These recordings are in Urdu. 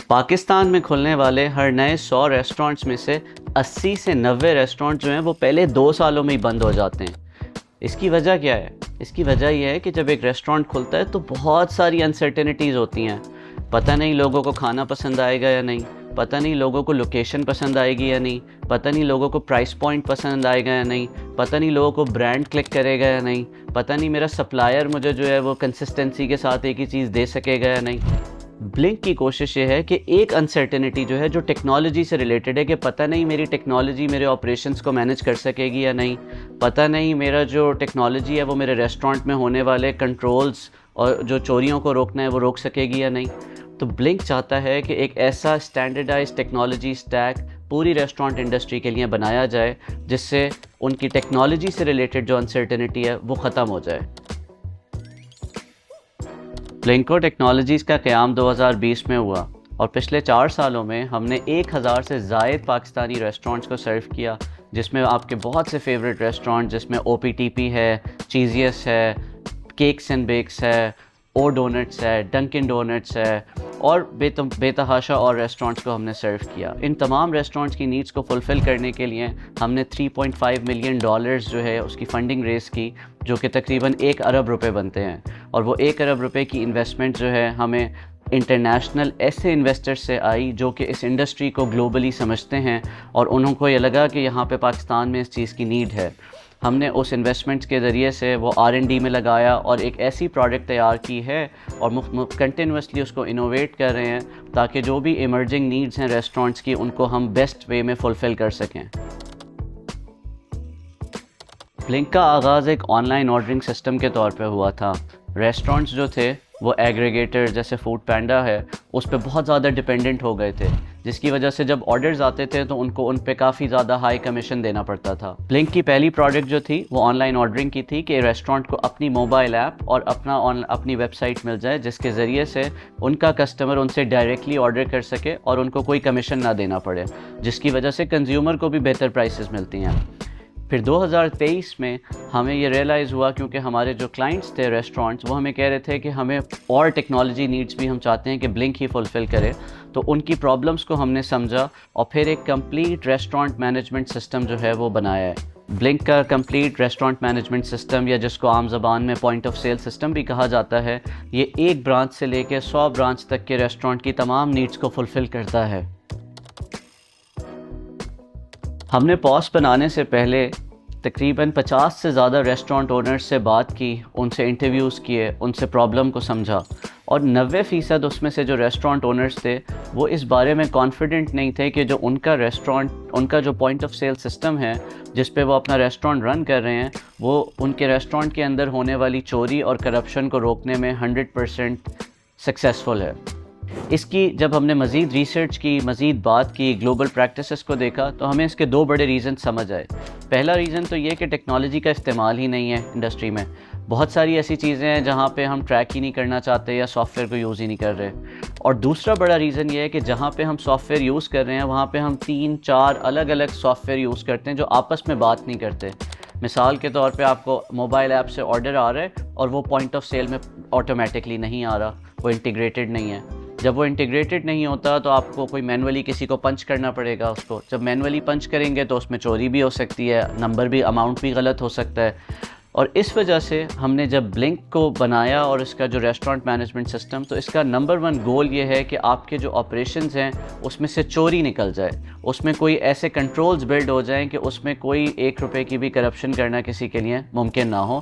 پاکستان میں کھلنے والے ہر نئے 100 ریسٹورنٹس میں سے 80 سے 90 ریسٹورنٹ جو ہیں وہ پہلے 2 سالوں میں ہی بند ہو جاتے ہیں۔ اس کی وجہ کیا ہے؟ اس کی وجہ یہ ہے کہ جب ایک ریسٹورنٹ کھلتا ہے تو بہت ساری انسرٹنٹیز ہوتی ہیں۔ پتہ نہیں لوگوں کو کھانا پسند آئے گا یا نہیں، پتہ نہیں لوگوں کو لوکیشن پسند آئے گی یا نہیں، پتہ نہیں لوگوں کو پرائس پوائنٹ پسند آئے گا یا نہیں، پتہ نہیں لوگوں کو برانڈ کلک کرے گا یا نہیں، پتہ نہیں میرا سپلائر مجھے جو ہے وہ کنسسٹنسی کے ساتھ ایک ہی چیز دے سکے گا یا نہیں۔ بلنک کی کوشش یہ ہے کہ ایک انسرٹنٹی جو ہے جو ٹیکنالوجی سے ریلیٹڈ ہے کہ پتہ نہیں میری ٹیکنالوجی میرے آپریشنس کو مینیج کر سکے گی یا نہیں، پتہ نہیں میرا جو ٹیکنالوجی ہے وہ میرے ریسٹورنٹ میں ہونے والے کنٹرولز اور جو چوریوں کو روکنا ہے وہ روک سکے گی یا نہیں۔ تو بلنک چاہتا ہے کہ ایک ایسا اسٹینڈرڈائز ٹیکنالوجی اسٹیک پوری ریسٹورنٹ انڈسٹری کے لیے بنایا جائے جس سے ان کی ٹیکنالوجی سے ریلیٹڈ جو انسرٹنٹی ہے وہ ختم ہو جائے۔ بلنکو ٹیکنالوجیز کا قیام 2020 میں ہوا اور پچھلے 4 سالوں میں ہم نے 1000 سے زائد پاکستانی ریسٹورنٹس کو سرو کیا، جس میں آپ کے بہت سے فیوریٹ ریسٹورنٹ جس میں OPTP ہے، چیزیس ہے، کیکس اینڈ بیکس ہے، او ڈونٹس ہے، ڈنکن ڈونٹس ہے اور بے تحاشا اور ریسٹورنٹس کو ہم نے سرو کیا۔ ان تمام ریسٹورنٹس کی نیڈس کو فلفل کرنے کے لیے ہم نے $3.5 ملین جو ہے اس کی فنڈنگ ریز کی، جو کہ تقریباً 1 ارب روپے بنتے ہیں، اور وہ 1 ارب روپے کی انویسٹمنٹ جو ہے ہمیں انٹرنیشنل ایسے انویسٹرز سے آئی جو کہ اس انڈسٹری کو گلوبلی سمجھتے ہیں اور انہوں کو یہ لگا کہ یہاں پہ پاکستان میں اس چیز کی نیڈ ہے۔ ہم نے اس انویسٹمنٹس کے ذریعے سے وہ R&D میں لگایا اور ایک ایسی پروڈکٹ تیار کی ہے اور کنٹینیوسلی اس کو انوویٹ کر رہے ہیں تاکہ جو بھی ایمرجنگ نیڈز ہیں ریسٹورنٹس کی ان کو ہم بیسٹ وے میں فلفل کر سکیں۔ بلنک کا آغاز ایک آن لائن آرڈرنگ سسٹم کے طور پہ ہوا تھا۔ ریسٹورنٹس جو تھے وہ ایگریگیٹر جیسے فوڈ پینڈا ہے اس پہ بہت زیادہ ڈیپینڈنٹ ہو گئے تھے، جس کی وجہ سے جب آرڈرز آتے تھے تو ان پہ کافی زیادہ ہائی کمیشن دینا پڑتا تھا۔ بلنک کی پہلی پروڈکٹ جو تھی وہ آن لائن آرڈرنگ کی تھی کہ ریسٹورنٹ کو اپنی موبائل ایپ اور اپنی ویب سائٹ مل جائے جس کے ذریعے سے ان کا کسٹمر ان سے ڈائریکٹلی آرڈر کر سکے اور ان کو کوئی کمیشن نہ دینا پڑے، جس کی وجہ سے کنزیومر کو بھی بہتر پرائسز ملتی ہیں۔ پھر 2023 میں ہمیں یہ ریئلائز ہوا کیونکہ ہمارے جو کلائنٹس تھے ریسٹورنٹس وہ ہمیں کہہ رہے تھے کہ ہمیں اور ٹیکنالوجی نیڈس بھی ہم چاہتے ہیں کہ بلنک ہی فلفل کرے، تو ان کی پرابلمس کو ہم نے سمجھا اور پھر ایک کمپلیٹ ریسٹورنٹ مینجمنٹ سسٹم جو ہے وہ بنایا ہے۔ بلنک کا کمپلیٹ ریسٹورنٹ مینجمنٹ سسٹم یا جس کو عام زبان میں پوائنٹ آف سیل سسٹم بھی کہا جاتا ہے، یہ ایک برانچ سے لے کے 100 برانچ تک کے ریسٹورنٹ کی تمام نیڈس کو فلفل کرتا ہے۔ ہم نے پوس بنانے سے پہلے تقریباً 50 سے زیادہ ریسٹورنٹ اونرز سے بات کی، ان سے انٹرویوز کیے، ان سے پرابلم کو سمجھا، اور 90% اس میں سے جو ریسٹورنٹ اونرز تھے وہ اس بارے میں کانفیڈنٹ نہیں تھے کہ جو ان کا جو پوائنٹ آف سیل سسٹم ہے جس پہ وہ اپنا ریسٹورنٹ رن کر رہے ہیں وہ ان کے ریسٹورنٹ کے اندر ہونے والی چوری اور کرپشن کو روکنے میں 100% سکسیزفل ہے۔ اس کی جب ہم نے مزید ریسرچ کی، مزید بات کی، گلوبل پریکٹسز کو دیکھا تو ہمیں اس کے 2 بڑے ریزن سمجھ آئے۔ پہلا ریزن تو یہ کہ ٹیکنالوجی کا استعمال ہی نہیں ہے انڈسٹری میں، بہت ساری ایسی چیزیں ہیں جہاں پہ ہم ٹریک ہی نہیں کرنا چاہتے یا سافٹ ویئر کو یوز ہی نہیں کر رہے، اور دوسرا بڑا ریزن یہ ہے کہ جہاں پہ ہم سافٹ ویئر یوز کر رہے ہیں وہاں پہ ہم 3-4 الگ الگ سافٹ ویئر یوز کرتے ہیں جو آپس میں بات نہیں کرتے۔ مثال کے طور پہ آپ کو موبائل ایپ سے آرڈر آ رہا ہے اور وہ پوائنٹ آف سیل میں آٹومیٹکلی نہیں آ رہا، وہ انٹیگریٹڈ نہیں ہے۔ جب وہ انٹیگریٹڈ نہیں ہوتا تو آپ کو کوئی مینولی کسی کو پنچ کرنا پڑے گا اس کو، جب مینولی پنچ کریں گے تو اس میں چوری بھی ہو سکتی ہے، نمبر بھی، اماؤنٹ بھی غلط ہو سکتا ہے، اور اس وجہ سے ہم نے جب بلنک کو بنایا اور اس کا جو ریسٹورنٹ مینجمنٹ سسٹم، تو اس کا نمبر 1 گول یہ ہے کہ آپ کے جو آپریشنز ہیں اس میں سے چوری نکل جائے، اس میں کوئی ایسے کنٹرولز بلڈ ہو جائیں کہ اس میں کوئی 1 روپے کی بھی کرپشن کرنا کسی کے لیے ممکن نہ ہو۔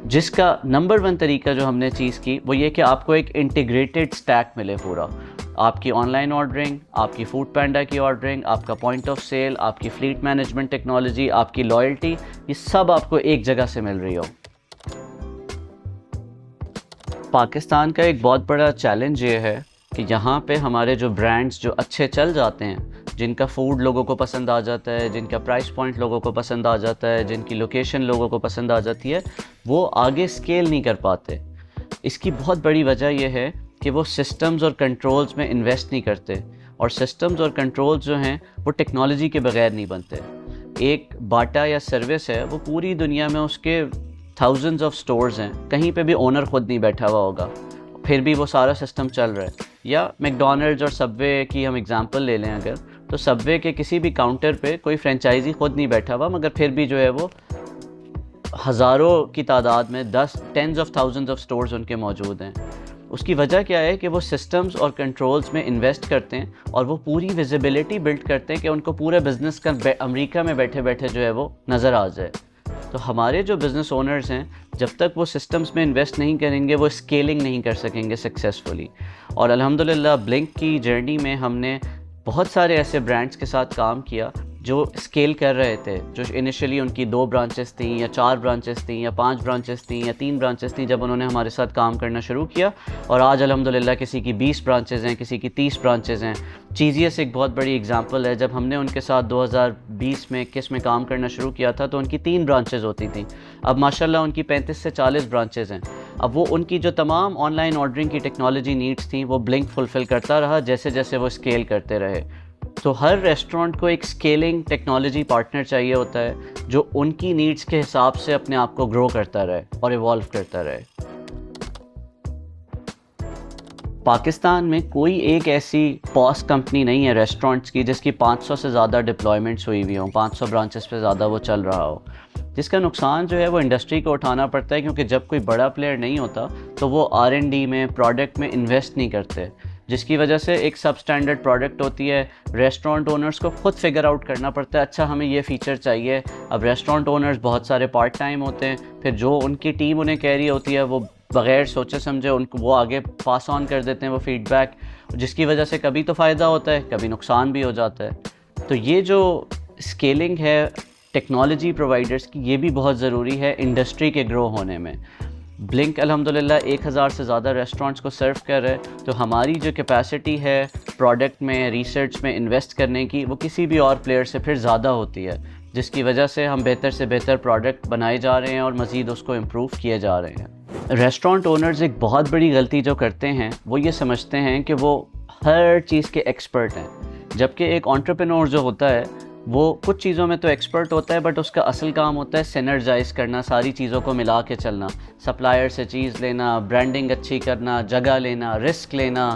جس کا نمبر 1 طریقہ جو ہم نے چیز کی وہ یہ کہ آپ کو ایک انٹیگریٹڈ سٹیک ملے پورا، آپ کی آن لائن آرڈرنگ، آپ کی فوڈ پینڈا کی آرڈرنگ، آپ کا پوائنٹ آف سیل، آپ کی فلیٹ مینجمنٹ ٹیکنالوجی، آپ کی لائلٹی، یہ سب آپ کو ایک جگہ سے مل رہی ہو۔ پاکستان کا ایک بہت بڑا چیلنج یہ ہے کہ یہاں پہ ہمارے جو برانڈز جو اچھے چل جاتے ہیں، جن کا فوڈ لوگوں کو پسند آ جاتا ہے، جن کا پرائس پوائنٹ لوگوں کو پسند آ جاتا ہے، جن کی لوکیشن لوگوں کو پسند آ جاتی ہے، وہ آگے سکیل نہیں کر پاتے۔ اس کی بہت بڑی وجہ یہ ہے کہ وہ سسٹمز اور کنٹرولز میں انویسٹ نہیں کرتے، اور سسٹمز اور کنٹرولز جو ہیں وہ ٹیکنالوجی کے بغیر نہیں بنتے۔ ایک باٹا یا سروس ہے، وہ پوری دنیا میں اس کے تھاؤزنڈز آف سٹورز ہیں، کہیں پہ بھی اونر خود نہیں بیٹھا ہوا ہوگا، پھر بھی وہ سارا سسٹم چل رہا ہے۔ یا میکڈونلڈز اور سب وے کی ہم اگزامپل لے لیں اگر، تو سب وے کے کسی بھی کاؤنٹر پہ کوئی فرینچائزی خود نہیں بیٹھا ہوا، مگر پھر بھی جو ہے وہ ہزاروں کی تعداد میں tens of thousands of stores ان کے موجود ہیں۔ اس کی وجہ کیا ہے کہ وہ سسٹمز اور کنٹرولز میں انویسٹ کرتے ہیں اور وہ پوری ویزیبلٹی بلڈ کرتے ہیں کہ ان کو پورے بزنس کا امریکہ میں بیٹھے بیٹھے جو ہے وہ نظر آ جائے۔ تو ہمارے جو بزنس اونرز ہیں جب تک وہ سسٹمز میں انویسٹ نہیں کریں گے وہ اسکیلنگ نہیں کر سکیں گے سکسیزفلی۔ اور الحمدللہ بلنک کی جرنی میں ہم نے بہت سارے ایسے برانڈس کے ساتھ کام کیا جو اسکیل کر رہے تھے، جو انیشلی ان کی 2 برانچز تھیں یا 4 برانچز تھیں یا 5 برانچز تھیں یا 3 برانچز تھیں، جب انہوں نے ہمارے ساتھ کام کرنا شروع کیا، اور آج الحمدللہ کسی کی 20 برانچز ہیں، کسی کی 30 برانچز ہیں۔ چیزیس ایک بہت بڑی اگزامپل ہے، جب ہم نے ان کے ساتھ 2020 میں 21 میں کام کرنا شروع کیا تھا تو ان کی 3 برانچز ہوتی تھیں، اب ماشاءاللہ ان کی 35 سے 40 برانچز ہیں۔ اب وہ ان کی جو تمام آن لائن آرڈرنگ کی ٹیکنالوجی نیڈس تھیں وہ بلنک فلفل کرتا رہا جیسے جیسے وہ اسکیل کرتے رہے۔ تو ہر ریسٹورنٹ کو ایک اسکیلنگ ٹیکنالوجی پارٹنر چاہیے ہوتا ہے جو ان کی نیڈس کے حساب سے اپنے آپ کو گرو کرتا رہے اور ایوالو کرتا رہے۔ پاکستان میں کوئی ایک ایسی پاس کمپنی نہیں ہے ریسٹورنٹس کی جس کی 500 سے زیادہ ڈپلائمنٹس ہوئی ہوئی ہوں، 500 برانچز پہ زیادہ وہ چل رہا ہو، جس کا نقصان جو ہے وہ انڈسٹری کو اٹھانا پڑتا ہے، کیونکہ جب کوئی بڑا پلیئر نہیں ہوتا تو وہ R&D میں پروڈکٹ میں انویسٹ نہیں کرتے، جس کی وجہ سے ایک سب سٹینڈرڈ پروڈکٹ ہوتی ہے۔ ریسٹورنٹ اونرز کو خود فگر آؤٹ کرنا پڑتا ہے، اچھا ہمیں یہ فیچر چاہیے۔ اب ریسٹورنٹ اونرز بہت سارے پارٹ ٹائم ہوتے ہیں، پھر جو ان کی ٹیم انہیں کہہ رہی ہوتی ہے وہ بغیر سوچے سمجھے ان کو وہ آگے پاس آن کر دیتے ہیں وہ فیڈ بیک، جس کی وجہ سے کبھی تو فائدہ ہوتا ہے کبھی نقصان بھی ہو جاتا ہے۔ تو یہ جو اسکیلنگ ہے ٹیکنالوجی پرووائڈرز کی، یہ بھی بہت ضروری ہے انڈسٹری کے گرو ہونے میں۔ بلنک الحمدللہ 1000 سے زیادہ ریسٹورنٹس کو سرو کر رہے، تو ہماری جو کیپیسٹی ہے پروڈکٹ میں، ریسرچ میں انویسٹ کرنے کی، وہ کسی بھی اور پلیئر سے پھر زیادہ ہوتی ہے، جس کی وجہ سے ہم بہتر سے بہتر پروڈکٹ بنائے جا رہے ہیں اور مزید اس کو امپروو کیے جا رہے ہیں۔ ریسٹورنٹ اونرز ایک بہت بڑی غلطی جو کرتے ہیں وہ یہ سمجھتے ہیں کہ وہ ہر چیز کے ایکسپرٹ ہیں، جبکہ ایک انٹرپرینور جو ہوتا ہے وہ کچھ چیزوں میں تو ایکسپرٹ ہوتا ہے، بٹ اس کا اصل کام ہوتا ہے سینرجائز کرنا، ساری چیزوں کو ملا کے چلنا، سپلائر سے چیز لینا، برانڈنگ اچھی کرنا، جگہ لینا، رسک لینا،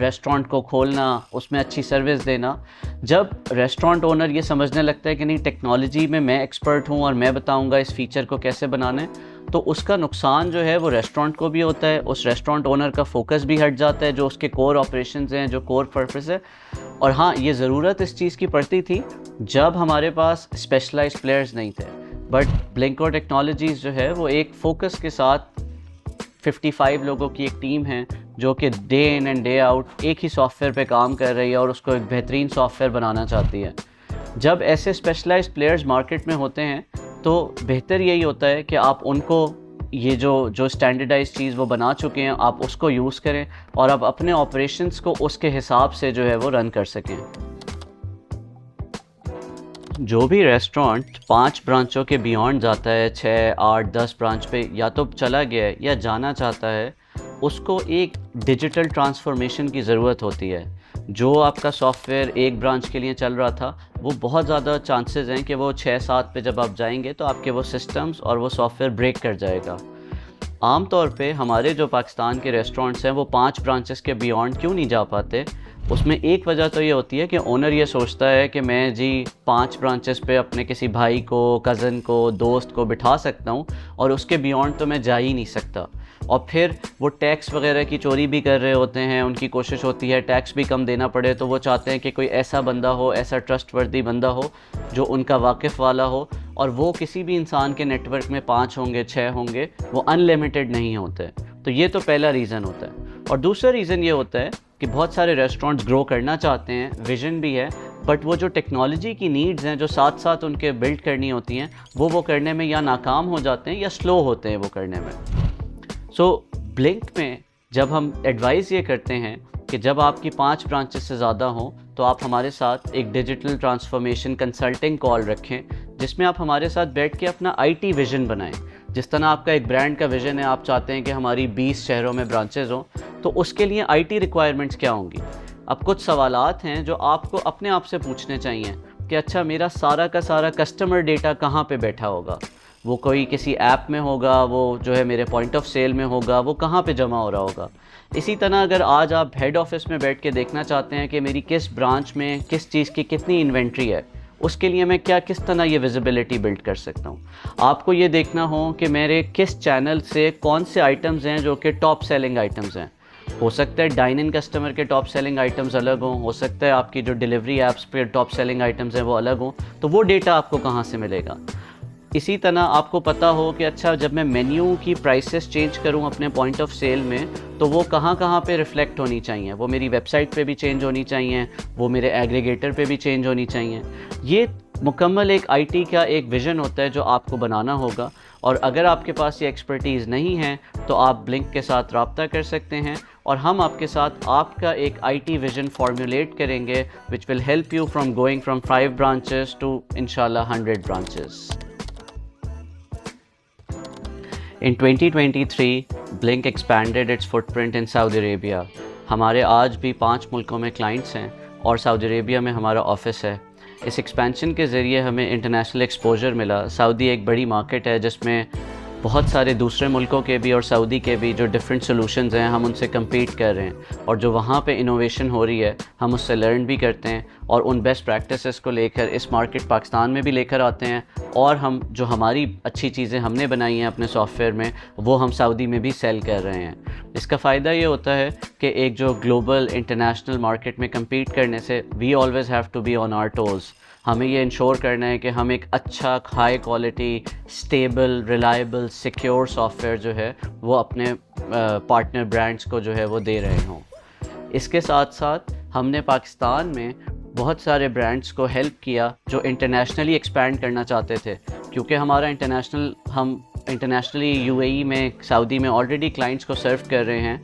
ریسٹورنٹ کو کھولنا، اس میں اچھی سروس دینا۔ جب ریسٹورنٹ اونر یہ سمجھنے لگتا ہے کہ نہیں ٹیکنالوجی میں ایکسپرٹ ہوں اور میں بتاؤں گا اس فیچر کو کیسے بنانا ہے، تو اس کا نقصان جو ہے وہ ریسٹورنٹ کو بھی ہوتا ہے، اس ریسٹورنٹ اونر کا فوکس بھی ہٹ جاتا ہے جو اس کے کور آپریشنز ہیں، جو کور پرپس ہے۔ اور ہاں، یہ ضرورت اس چیز کی پڑتی تھی جب ہمارے پاس اسپیشلائزڈ پلیئرز نہیں تھے، بٹ بلنکو ٹیکنالوجیز جو ہے وہ ایک فوکس کے ساتھ 55 لوگوں کی ایک ٹیم ہے جو کہ day in and day out ایک ہی سافٹ ویئر پہ کام کر رہی ہے اور اس کو ایک بہترین سافٹ ویئر بنانا چاہتی ہے۔ جب ایسے اسپیشلائزڈ پلیئرز مارکیٹ میں ہوتے ہیں تو بہتر یہی ہوتا ہے کہ آپ ان کو یہ جو اسٹینڈرڈائز چیز وہ بنا چکے ہیں آپ اس کو یوز کریں اور آپ اپنے آپریشنس کو اس کے حساب سے جو ہے وہ رن کر سکیں۔ جو بھی ریسٹورنٹ 5 برانچوں کے بیونڈ جاتا ہے، 6، 8، 10 برانچ پہ یا تو چلا گیا ہے یا جانا چاہتا ہے، اس کو ایک ڈیجیٹل ٹرانسفارمیشن کی ضرورت ہوتی ہے۔ جو آپ کا سافٹ ویئر ایک برانچ کے لیے چل رہا تھا وہ بہت زیادہ چانسز ہیں کہ وہ 6-7 پہ جب آپ جائیں گے تو آپ کے وہ سسٹمز اور وہ سافٹ ویئر بریک کر جائے گا۔ عام طور پہ ہمارے جو پاکستان کے ریسٹورنٹس ہیں وہ 5 برانچز کے بیونڈ کیوں نہیں جا پاتے؟ اس میں ایک وجہ تو یہ ہوتی ہے کہ اونر یہ سوچتا ہے کہ میں 5 برانچز پہ اپنے کسی بھائی کو، کزن کو، دوست کو بٹھا سکتا ہوں اور اس کے بیونڈ تو میں جا ہی نہیں سکتا۔ اور پھر وہ ٹیکس وغیرہ کی چوری بھی کر رہے ہوتے ہیں، ان کی کوشش ہوتی ہے ٹیکس بھی کم دینا پڑے، تو وہ چاہتے ہیں کہ کوئی ایسا بندہ ہو، ایسا ٹرسٹ وردی بندہ ہو جو ان کا واقف والا ہو، اور وہ کسی بھی انسان کے نیٹ ورک میں 5 ہوں گے، 6 ہوں گے، وہ ان لمیٹڈ نہیں ہوتے۔ تو یہ تو پہلا ریزن ہوتا ہے۔ اور دوسرا ریزن یہ ہوتا ہے کہ بہت سارے ریسٹورنٹس گرو کرنا چاہتے ہیں، ویژن بھی ہے، بٹ وہ جو ٹیکنالوجی کی نیڈز ہیں جو ساتھ ساتھ ان کے بلڈ کرنی ہوتی ہیں وہ کرنے میں یا ناکام ہو جاتے ہیں یا سلو ہوتے ہیں وہ کرنے میں۔ سو بلنک میں جب ہم ایڈوائز یہ کرتے ہیں کہ جب آپ کی 5 برانچز سے زیادہ ہوں تو آپ ہمارے ساتھ ایک ڈیجیٹل ٹرانسفارمیشن کنسلٹنگ کال رکھیں، جس میں آپ ہمارے ساتھ بیٹھ کے اپنا IT ویژن بنائیں۔ جس طرح آپ کا ایک برانڈ کا ویژن ہے، آپ چاہتے ہیں کہ ہماری 20 شہروں میں برانچز ہوں، تو اس کے لیے IT ریکوائرمنٹس کیا ہوں گی؟ اب کچھ سوالات ہیں جو آپ کو اپنے آپ سے پوچھنے چاہیے کہ اچھا میرا سارا کا سارا کسٹمر ڈیٹا کہاں پہ بیٹھا ہوگا؟ وہ کوئی کسی ایپ میں ہوگا، وہ جو ہے میرے پوائنٹ آف سیل میں ہوگا، وہ کہاں پہ جمع ہو رہا ہوگا. اسی طرح اگر آج آپ ہیڈ آفس میں بیٹھ کے دیکھنا چاہتے ہیں کہ میری کس برانچ میں کس چیز کی کتنی انوینٹری ہے، اس کے لیے میں کس طرح یہ ویزیبلٹی بلڈ کر سکتا ہوں. آپ کو یہ دیکھنا ہو کہ میرے کس چینل سے کون سے آئٹمز ہیں جو کہ ٹاپ سیلنگ آئٹمز ہیں. ہو سکتا ہے ڈائن ان کسٹمر کے ٹاپ سیلنگ آئٹمز الگ ہوں، ہو سکتا ہے آپ کی جو ڈیلیوری ایپس پہ ٹاپ سیلنگ آئٹمز ہیں وہ الگ ہوں. تو وہ ڈیٹا آپ کو کہاں سے ملے گا؟ اسی طرح آپ کو پتہ ہو کہ اچھا جب میں مینیو کی پرائسز چینج کروں اپنے پوائنٹ آف سیل میں تو وہ کہاں کہاں پہ ریفلیکٹ ہونی چاہیے. وہ میری ویب سائٹ پہ بھی چینج ہونی چاہیے، وہ میرے ایگریگیٹر پہ بھی چینج ہونی چاہیے. یہ مکمل ایک آئی ٹی کا ایک ویژن ہوتا ہے جو آپ کو بنانا ہوگا. اور اگر آپ کے پاس یہ ایکسپرٹیز نہیں ہے تو آپ بلنک کے ساتھ رابطہ کر سکتے ہیں، اور ہم آپ کے ساتھ آپ کا ایک آئی ٹی ویژن فارمولیٹ کریں گے which will help you from going from 5 branches to inshallah 100 branches. In 2023, Blink expanded its footprint in Saudi Arabia. ہمارے آج بھی 5 ملکوں میں کلائنٹس ہیں اور سعودی عربیہ میں ہمارا آفس ہے. اس ایکسپینشن کے ذریعے ہمیں انٹرنیشنل ایکسپوجر ملا. سعودی ایک بڑی مارکیٹ ہے جس میں بہت سارے دوسرے ملکوں کے بھی اور سعودی کے بھی جو ڈفرینٹ سلوشنز ہیں ہم ان سے کمپیٹ کر رہے ہیں، اور جو وہاں پہ انوویشن ہو رہی ہے ہم اس سے لرن بھی کرتے ہیں اور ان بیسٹ پریکٹسز کو لے کر اس مارکیٹ پاکستان میں بھی لے کر آتے ہیں، اور ہم جو ہماری اچھی چیزیں ہم نے بنائی ہیں اپنے سافٹ ویئر میں وہ ہم سعودی میں بھی سیل کر رہے ہیں. اس کا فائدہ یہ ہوتا ہے کہ ایک جو گلوبل انٹرنیشنل مارکیٹ میں کمپیٹ کرنے سے we always have to be on our toes. ہمیں یہ انشور کرنا ہے کہ ہم ایک اچھا high quality stable reliable secure software جو ہے وہ اپنے پارٹنر برانڈس کو جو ہے وہ دے رہے ہوں. اس کے ساتھ ساتھ ہم نے پاکستان میں بہت سارے برانڈس کو ہیلپ کیا جو انٹرنیشنلی ایکسپینڈ کرنا چاہتے تھے، کیونکہ ہم انٹرنیشنلی یو اے ای میں سعودی میں آلریڈی کلائنٹس کو سرو کر رہے ہیں.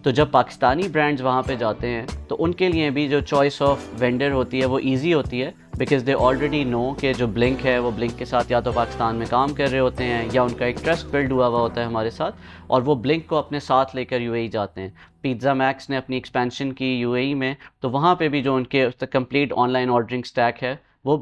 تو جب پاکستانی برانڈز وہاں پہ جاتے ہیں تو ان کے لیے بھی جو چوائس آف وینڈر ہوتی ہے وہ ایزی ہوتی ہے، بیکاز دے آلریڈی نو کہ جو بلنک ہے وہ بلنک کے ساتھ یا تو پاکستان میں کام کر رہے ہوتے ہیں یا ان کا ایک ٹرسٹ بلڈ ہوا ہوتا ہے ہمارے ساتھ، اور وہ بلنک کو اپنے ساتھ لے کر یو اے ای جاتے ہیں. پیزا میکس نے اپنی ایکسپینشن کی یو اے ای میں، تو وہاں پہ بھی جو ان کے complete on line ordering stack ہے وہ